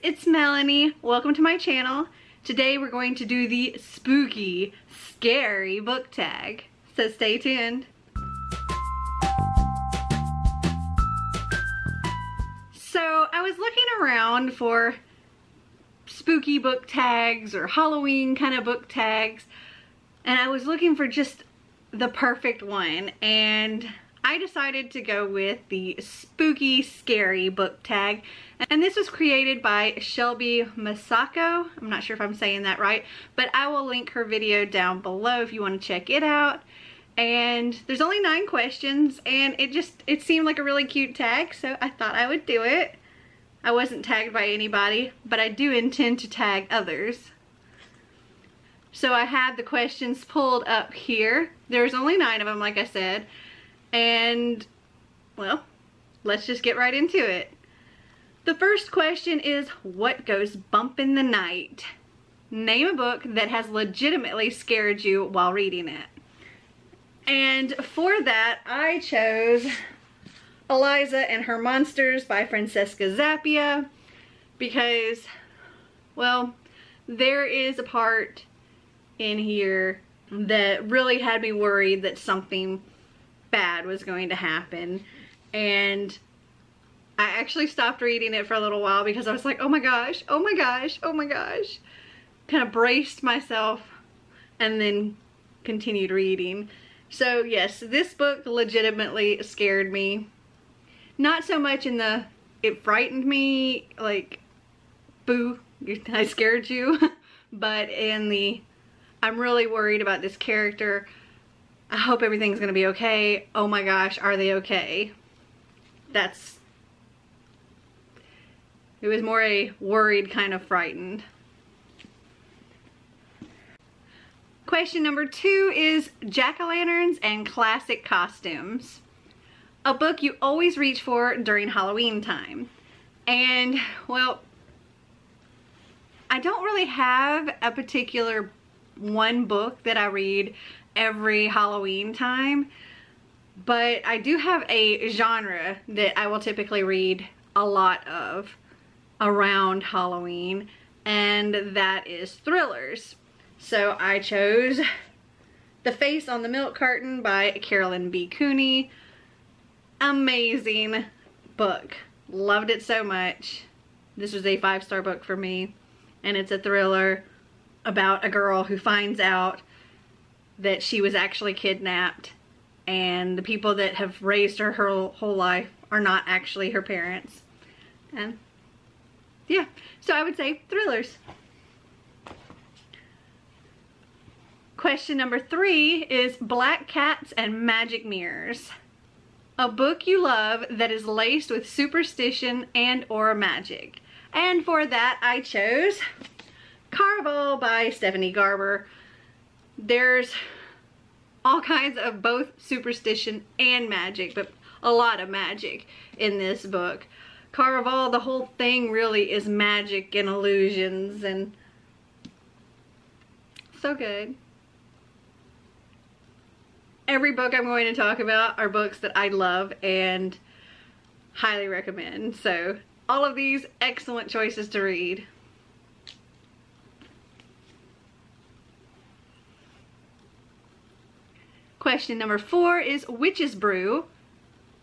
it's Melanie. Welcome to my channel. Today we're going to do the spooky, scary book tag. So stay tuned. So I was looking around for spooky book tags or Halloween kind of book tags, and I was looking for just the perfect one, and I decided to go with the spooky scary book tag, and this was created by Shelby Masako. I'm not sure if I'm saying that right, but I will link her video down below if you want to check it out. And there's only 9 questions, and it seemed like a really cute tag, so I thought I would do it. I wasn't tagged by anybody, but I do intend to tag others. So I have the questions pulled up here. There's only 9 of them, like I said. And, well, let's just get right into it. The first question is, what goes bump in the night? Name a book that has legitimately scared you while reading it. And for that, I chose Eliza and Her Monsters by Francesca Zappia because, well, there is a part in here that really had me worried that something bad was going to happen, and I actually stopped reading it for a little while because I was like, oh my gosh, oh my gosh, oh my gosh. Kind of braced myself and then continued reading. So yes, this book legitimately scared me. Not so much in the, it frightened me, like, boo, I scared you, but in the, I'm really worried about this character. I hope everything's gonna be okay. Oh my gosh, are they okay? It was more a worried kind of frightened. Question number 2 is Jack-o'-lanterns and classic costumes. A book you always reach for during Halloween time. And, well, I don't really have a particular one book that I read every Halloween time, but I do have a genre that I will typically read a lot of around Halloween, and that is thrillers. So I chose The Face on the Milk Carton by Carolyn B. Cooney. Amazing book. Loved it so much. This was a 5-star book for me, and it's a thriller about a girl who finds out that she was actually kidnapped, and the people that have raised her whole life are not actually her parents. And yeah, so I would say thrillers. Question number 3 is Black Cats and Magic Mirrors. A book you love that is laced with superstition and or magic. And for that I chose Caraval by Stephanie Garber. There's all kinds of both superstition and magic, but a lot of magic in this book. Caraval, the whole thing really is magic and illusions, and so good. Every book I'm going to talk about are books that I love and highly recommend. So all of these excellent choices to read. Question number 4 is Witch's Brew,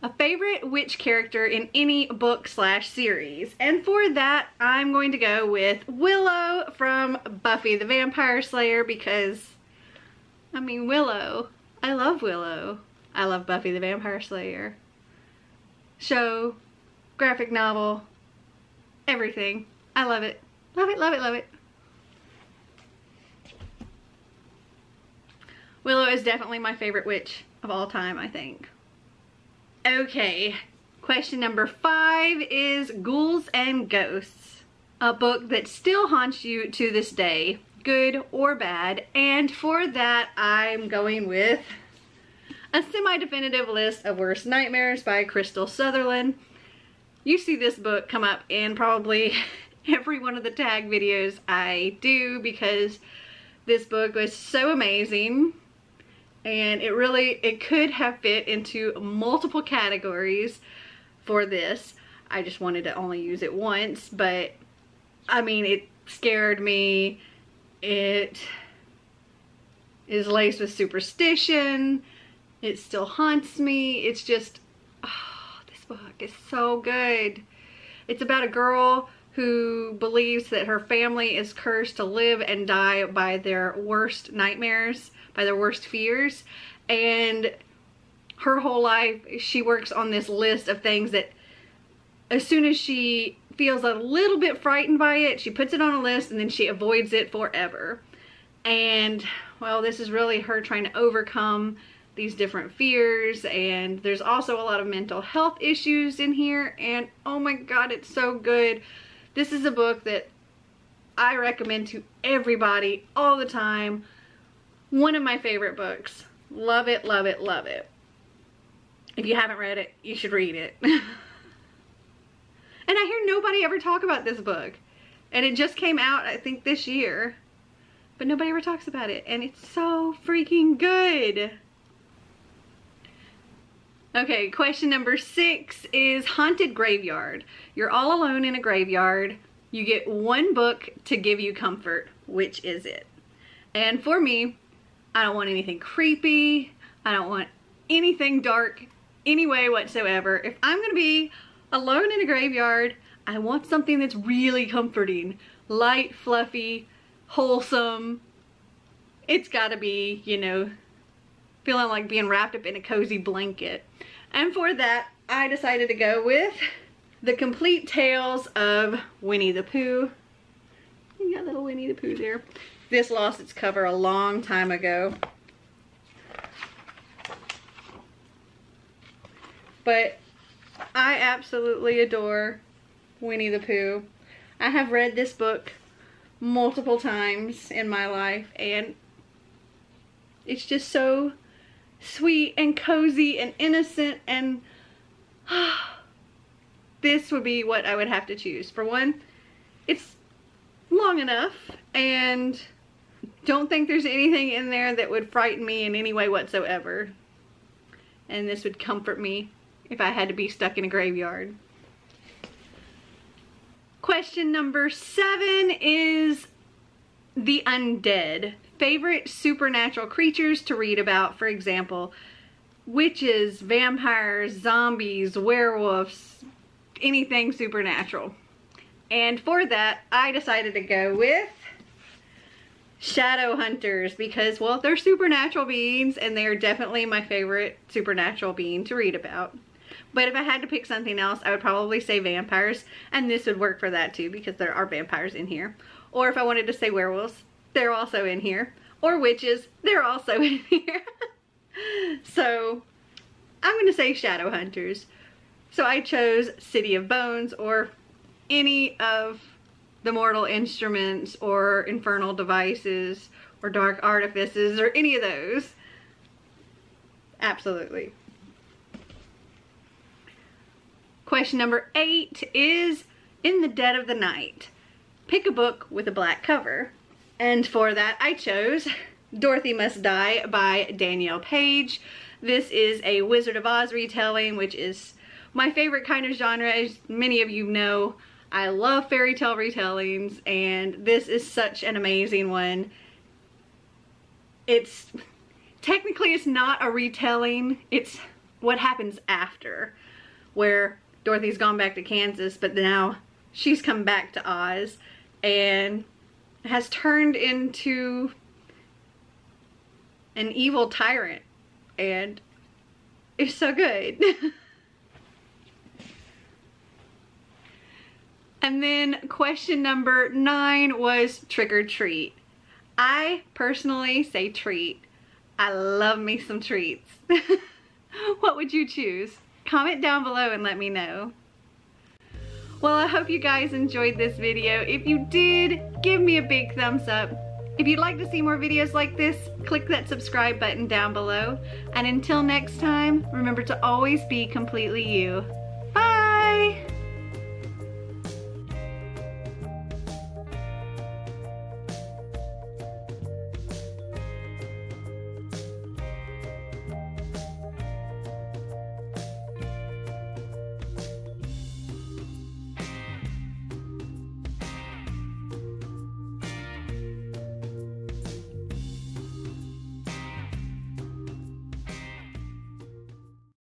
a favorite witch character in any book / series. And for that, I'm going to go with Willow from Buffy the Vampire Slayer because, I mean, Willow. I love Willow. I love Buffy the Vampire Slayer. Show, graphic novel, everything. I love it. Love it, love it, love it. Willow is definitely my favorite witch of all time, I think. Okay, question number 5 is Ghouls and Ghosts, a book that still haunts you to this day, good or bad. And for that, I'm going with a semi-definitive list of worst nightmares by Crystal Sutherland. You see this book come up in probably every one of the tag videos I do because this book was so amazing. And it could have fit into multiple categories for this. I just wanted to only use it once, but I mean, it scared me. It is laced with superstition. It still haunts me. It's just, oh, this book is so good. It's about a girl who believes that her family is cursed to live and die by their worst nightmares, by their worst fears. And her whole life, she works on this list of things that as soon as she feels a little bit frightened by it, she puts it on a list and then she avoids it forever. And, well, this is really her trying to overcome these different fears, and there's also a lot of mental health issues in here, and oh my god, it's so good. This is a book that I recommend to everybody all the time. One of my favorite books. Love it, love it, love it. If you haven't read it, you should read it. And I hear nobody ever talk about this book. And it just came out, I think, this year. But nobody ever talks about it. And it's so freaking good. Okay, question number 6 is Haunted Graveyard. You're all alone in a graveyard. You get one book to give you comfort. Which is it? And for me, I don't want anything creepy. I don't want anything dark any way whatsoever. If I'm going to be alone in a graveyard, I want something that's really comforting. Light, fluffy, wholesome. It's got to be, you know, feeling like being wrapped up in a cozy blanket. And for that, I decided to go with The Complete Tales of Winnie the Pooh. You got little Winnie the Pooh there. This lost its cover a long time ago. But I absolutely adore Winnie the Pooh. I have read this book multiple times in my life, and it's just so sweet and cozy and innocent, and this would be what I would have to choose. For one, it's long enough, and don't think there's anything in there that would frighten me in any way whatsoever. And this would comfort me if I had to be stuck in a graveyard. Question number 7 is the Undead. Favorite supernatural creatures to read about, for example, witches, vampires, zombies, werewolves, anything supernatural. And for that, I decided to go with Shadowhunters because, well, they're supernatural beings and they are definitely my favorite supernatural being to read about. But if I had to pick something else, I would probably say vampires, and this would work for that too because there are vampires in here. Or if I wanted to say werewolves, they're also in here. Or witches, they're also in here. So I'm going to say Shadowhunters. So I chose City of Bones or any of the Mortal Instruments or Infernal Devices or Dark Artifices or any of those. Absolutely. Question number 8 is In the Dead of the Night. Pick a book with a black cover. And for that, I chose Dorothy Must Die by Danielle Page. This is a Wizard of Oz retelling, which is my favorite kind of genre. As many of you know, I love fairy tale retellings, and this is such an amazing one. Technically it's not a retelling, it's what happens after, where Dorothy's gone back to Kansas, but now she's come back to Oz and has turned into an evil tyrant, and it's so good. And then question number 9 was trick or treat. I personally say treat. I love me some treats. What would you choose? Comment down below and let me know. Well, I hope you guys enjoyed this video. If you did, give me a big thumbs up. If you'd like to see more videos like this, click that subscribe button down below. And until next time, remember to always be completely you.